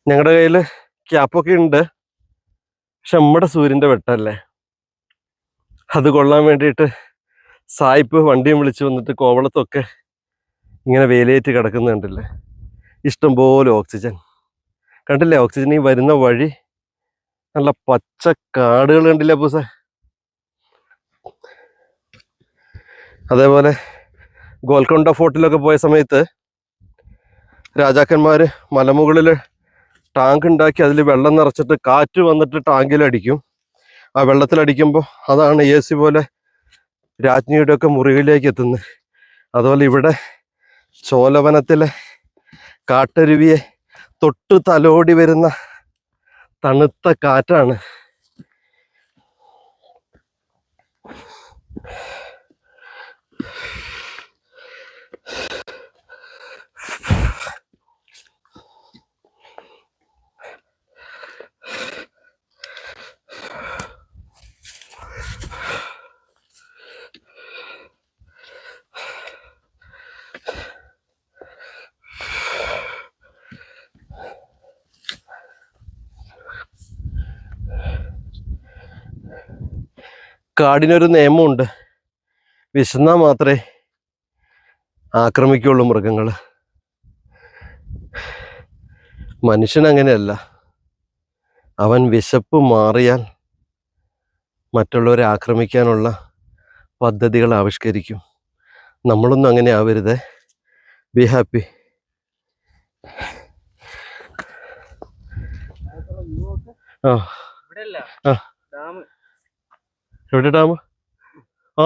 ഞങ്ങളുടെ കയ്യിൽ ക്യാപ്പൊക്കെ ഉണ്ട്, പക്ഷെ നമ്മുടെ സൂര്യൻ്റെ വെട്ടല്ലേ. അത് കൊള്ളാൻ വേണ്ടിയിട്ട് സായിപ്പ് വണ്ടിയും വിളിച്ച് വന്നിട്ട് കോവളത്തൊക്കെ ഇങ്ങനെ വേലയേറ്റ് കിടക്കുന്ന കണ്ടില്ലേ. ഇഷ്ടംപോലെ ഓക്സിജൻ കണ്ടില്ലേ. ഓക്സിജൻ ഈ വരുന്ന വഴി നല്ല പച്ച കാടുകൾ കണ്ടില്ലേ പൂസേ. അതേപോലെ ഗോൽക്കൊണ്ട ഫോർട്ടിലൊക്കെ പോയ സമയത്ത് രാജാക്കന്മാർ മലമുകളിൽ ടാങ്ക് ഉണ്ടാക്കി അതിൽ വെള്ളം നിറച്ചിട്ട് കാറ്റ് വന്നിട്ട് ടാങ്കിലടിക്കും. ആ വെള്ളത്തിലടിക്കുമ്പോൾ അതാണ് AC പോലെ രാജ്ഞിയുടെ ഒക്കെ മുറിയിലേക്ക് എത്തുന്നത്. അതുപോലെ ഇവിടെ ചോലവനത്തിലെ കാട്ടരുവിയെ തൊട്ട് തലോടി വരുന്ന തണുത്ത കാറ്റാണ്. കാടിനൊരു നിയമമുണ്ട്, വിശന്നാൽ മാത്രമേ ആക്രമിക്കുള്ളൂ മൃഗങ്ങൾ. മനുഷ്യനങ്ങനെയല്ല, അവൻ വിശപ്പ് മാറിയാൽ മറ്റുള്ളവരെ ആക്രമിക്കാനുള്ള പദ്ധതികൾ ആവിഷ്കരിക്കും. നമ്മളൊന്നും അങ്ങനെ ആവരുതേ. Be happy. ആ ആ എവിടെ ഡാം? ആ